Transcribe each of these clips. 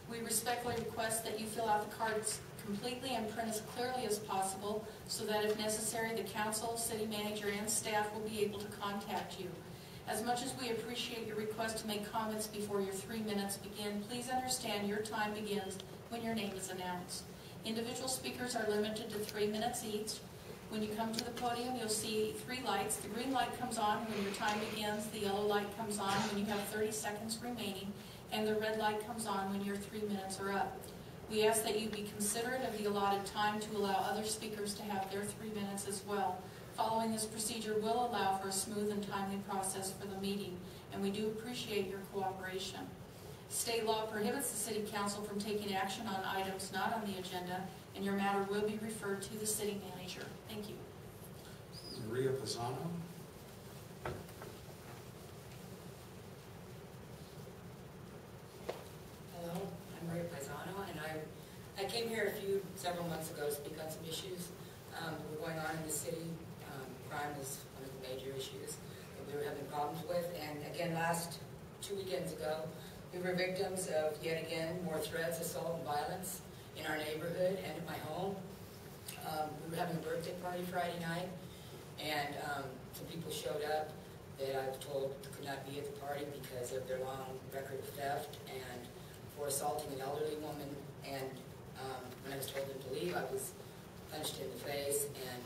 We respectfully request that you fill out the cards completely and print as clearly as possible so that if necessary, the council, city manager, and staff will be able to contact you. As much as we appreciate your request to make comments before your 3 minutes begin, please understand your time begins when your name is announced. Individual speakers are limited to 3 minutes each. When you come to the podium, you'll see 3 lights. The green light comes on when your time begins, the yellow light comes on when you have 30 seconds remaining, and the red light comes on when your 3 minutes are up. We ask that you be considerate of the allotted time to allow other speakers to have their 3 minutes as well. Following this procedure will allow for a smooth and timely process for the meeting, and we do appreciate your cooperation. State law prohibits the City Council from taking action on items not on the agenda, and your matter will be referred to the City Manager. Thank you. Maria Pisano. Hello, I'm Maria Pisano, and I came here several months ago to speak on some issues that were going on in the city. Crime is one of the major issues that we were having problems with, and again, 2 weekends ago, we were victims of, yet again, more threats, assault, and violence in our neighborhood and at my home. We were having a birthday party Friday night, and some people showed up that I was told could not be at the party because of their long record of theft and for assaulting an elderly woman. And when I was told them to leave, I was punched in the face, and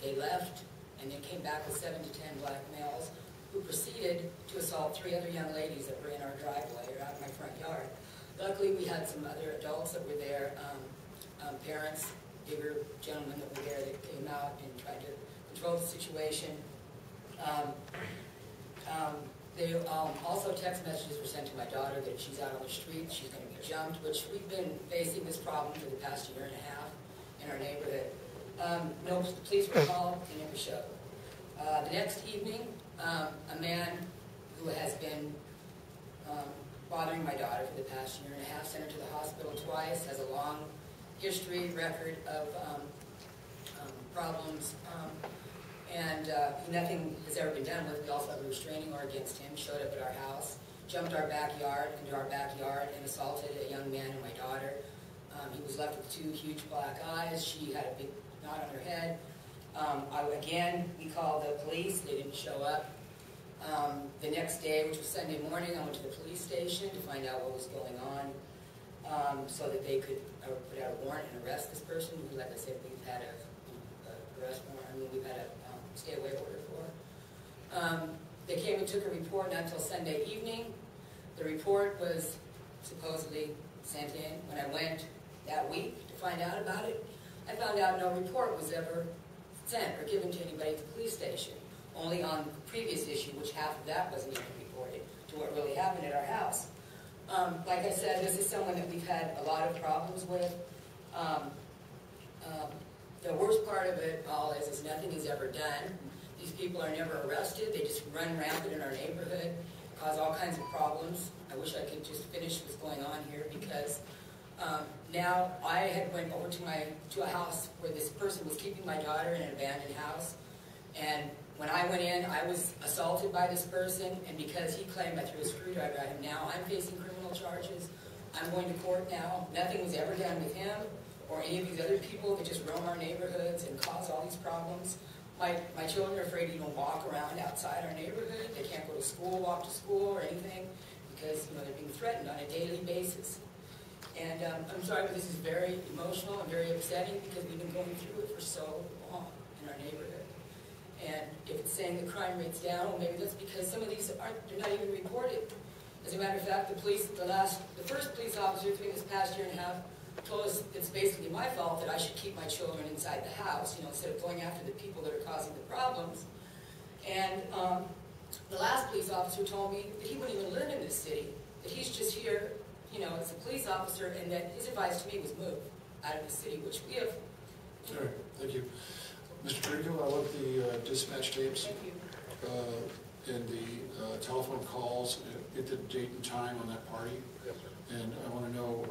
they left, and they came back with 7 to 10 black males who proceeded to assault 3 other young ladies that were in our driveway or out in my front yard. Luckily, we had some other adults that were there, parents, bigger gentlemen that were there that came out and tried to control the situation. Also text messages were sent to my daughter that she's out on the street, she's going to be jumped, which we've been facing this problem for the past 1.5 years in our neighborhood. No police were called, they never showed. The next evening, a man who has been bothering my daughter for the past 1.5 years, sent her to the hospital twice, has a long history, record of problems, and nothing has ever been done with it. We also have a restraining order against him, showed up at our house, jumped into our backyard, and assaulted a young man and my daughter. He was left with 2 huge black eyes. She had a big knot on her head. Again, we called the police. They didn't show up. The next day, which was Sunday morning, I went to the police station to find out what was going on so that they could put out a warrant and arrest this person who, like I said, we've had we've had a stay-away order for. They came and took a report not until Sunday evening. The report was supposedly sent in. When I went that week to find out about it, I found out no report was ever sent or given to anybody at the police station, only on the previous issue, which half of that wasn't even reported to what really happened at our house. Like I said, this is someone that we've had a lot of problems with. The worst part of it all is nothing is ever done. These people are never arrested. They just run rampant in our neighborhood, cause all kinds of problems. I wish I could just finish what's going on here because now I had went over to a house where this person was keeping my daughter in an abandoned house, and when I went in, I was assaulted by this person, and because he claimed I threw a screwdriver at him, now I'm facing criminal charges. I'm going to court now. Nothing was ever done with him or any of these other people that just roam our neighborhoods and cause all these problems. My children are afraid to even walk around outside our neighborhood. They can't go to school, walk to school, or anything because they're being threatened on a daily basis. And I'm sorry, but this is very emotional and very upsetting because we've been going through it for so long in our neighborhood. And if it's saying the crime rate's down, well, maybe that's because some of these they're not even reported. As a matter of fact, the first police officer during this past 1.5 years told us it's basically my fault that I should keep my children inside the house, instead of going after the people that are causing the problems. And the last police officer told me that he wouldn't even live in this city, that he's just here, as a police officer, and that his advice to me was move out of the city, which we have. All right, thank you. Mr. Trigo, I want the dispatch tapes and the telephone calls, get the date and time on that party. Yes, sir. And I want to know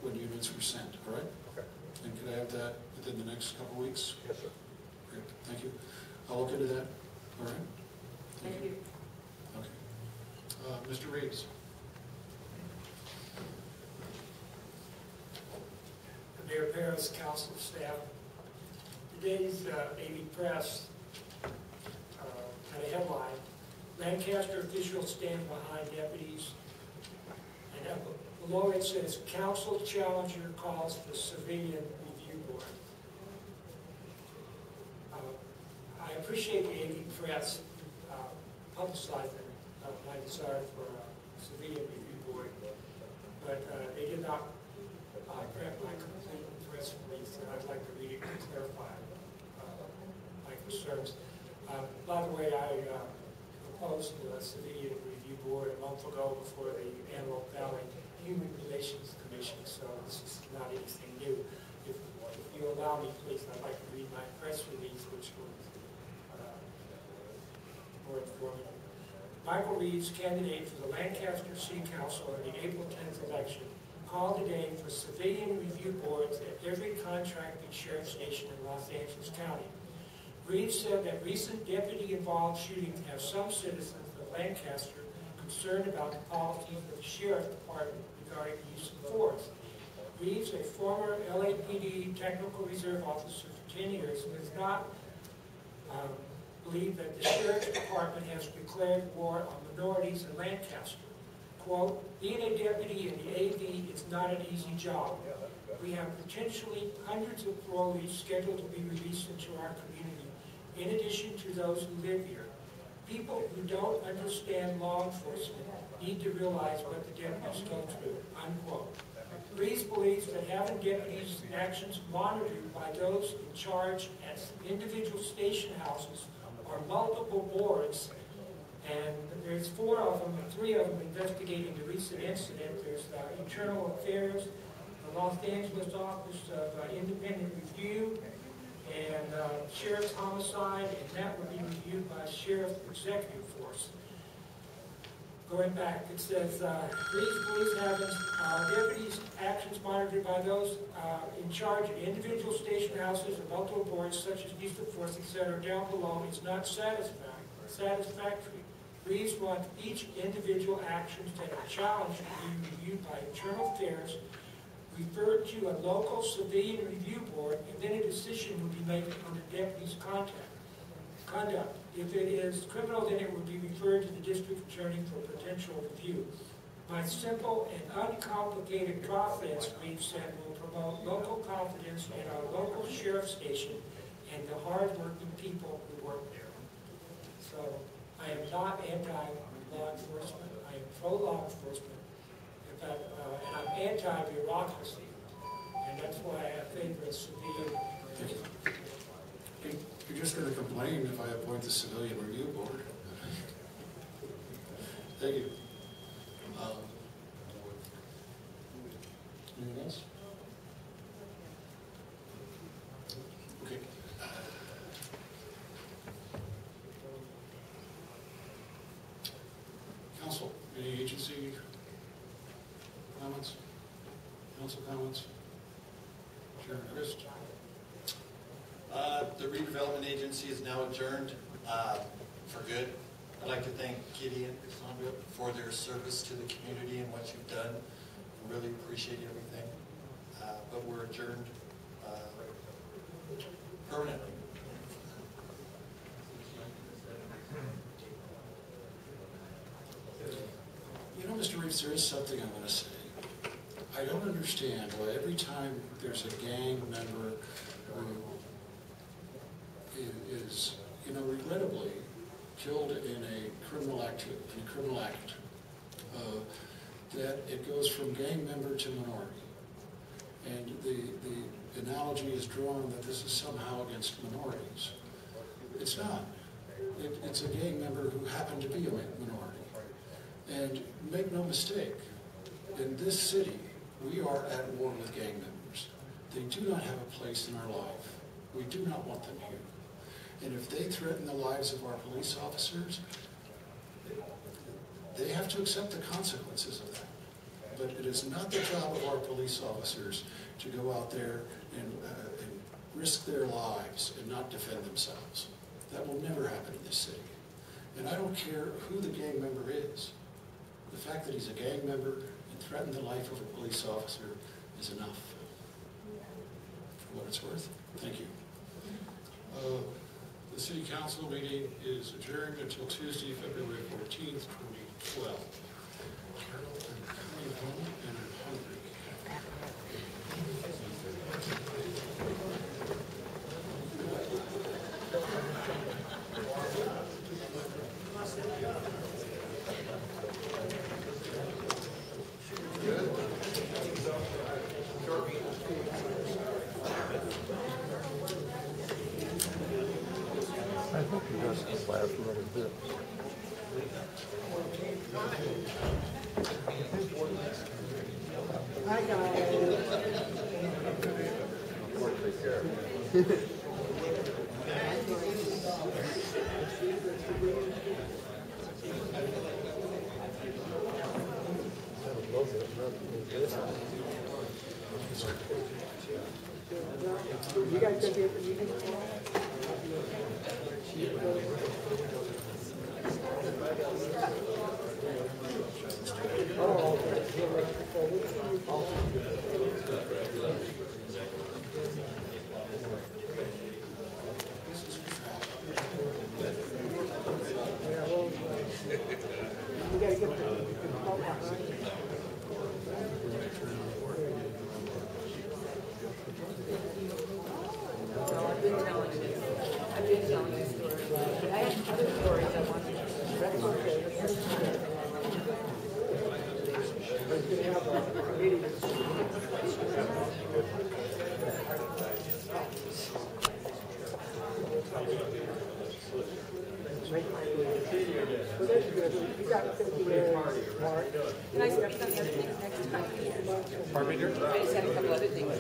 when units were sent, all right? Okay. And could I have that within the next couple weeks? Yes, sir. Great, thank you. I'll look into that, all right? Thank you. Okay. Mr. Reeves. Mayor Parris, council staff. Today's AV Press had a headline, Lancaster officials stand behind deputies. And below it says, council challenger calls for civilian review board. I appreciate the AV Press publicizing my desire for a civilian review board, but they did not grant my complete press release, and I'd like to read it to clarify my concerns. By the way, I proposed a civilian review board a month ago before the Antelope Valley Human Relations Commission, so this is not anything new. If you allow me, please, I'd like to read my press release, which will more informative. Michael Reeves, candidate for the Lancaster City Council in the April 10th election, called today for civilian review boards at every contracted sheriff station in Los Angeles County. Reeves said that recent deputy-involved shootings have some citizens of Lancaster concerned about the policies of the sheriff department regarding the use of force. Reeves, a former LAPD technical reserve officer for 10 years, does not believe that the sheriff's department has declared war on minorities in Lancaster. Quote, being a deputy in the AV is not an easy job. We have potentially hundreds of parolees scheduled to be released into our community, in addition to those who live here. People who don't understand law enforcement need to realize what the deputies go through, unquote. Reeves believes that having deputies' actions monitored by those in charge at individual station houses or multiple boards, and there's 4 of them, 3 of them investigating the recent incident. There's Internal Affairs, the Los Angeles Office of Independent Review, and Sheriff's Homicide, and that would be reviewed by Sheriff's Executive Force. Going back, it says, Reeves believes having deputies' actions monitored by those in charge of individual station houses or multiple boards, such as use of force, etc., down below, is not satisfactory. Reeves wants each individual actions that are challenged to be reviewed by Internal Affairs, referred to a local civilian review board, and then a decision will be made on the deputy's conduct. If it is criminal, then it will be referred to the district attorney for potential review. My simple and uncomplicated process, Reeves said, will promote local confidence in our local sheriff station and the hard-working people who work there. So I am not anti-law enforcement. I am pro-law enforcement. In fact, and I'm anti-bureaucracy. And that's why I favor civilian. You're just going to complain if I appoint the Civilian Review Board. Thank you. Anything else? Okay. Council, any agency comments? Council comments? Chairman Chris? The redevelopment agency is now adjourned for good. I'd like to thank Kitty and Cassandra for their service to the community and what you've done. I really appreciate everything. But we're adjourned permanently. You know, Mr. Reeves, there is something I'm going to say. I don't understand why every time there's a gang member who is, you know, regrettably killed in a criminal act, that it goes from gang member to minority. And the analogy is drawn that this is somehow against minorities. It's not. It's a gang member who happened to be a minority. And make no mistake, in this city, we are at war with gang members. They do not have a place in our life. We do not want them here. And if they threaten the lives of our police officers, they have to accept the consequences of that. But it is not the job of our police officers to go out there and risk their lives and not defend themselves. That will never happen in this city. And I don't care who the gang member is. The fact that he's a gang member and threatened the life of a police officer is enough. what it's worth. Thank you. The city council meeting is adjourned until Tuesday, February 14th, 2012. Carol, I'm coming home and I'm hungry. I hope he doesn't laugh a little bit. Hi guys. Take care. You guys gonna be at the meeting tomorrow? Oh, yeah, well, we gotta get the call behind. I've been telling this story. But I have other stories I want to share. That's okay. But you have a meeting. Well, that's good. You got 50 minutes, Mark. Can I speak on the other things next time? Pardon me, dear? I just had a couple other things.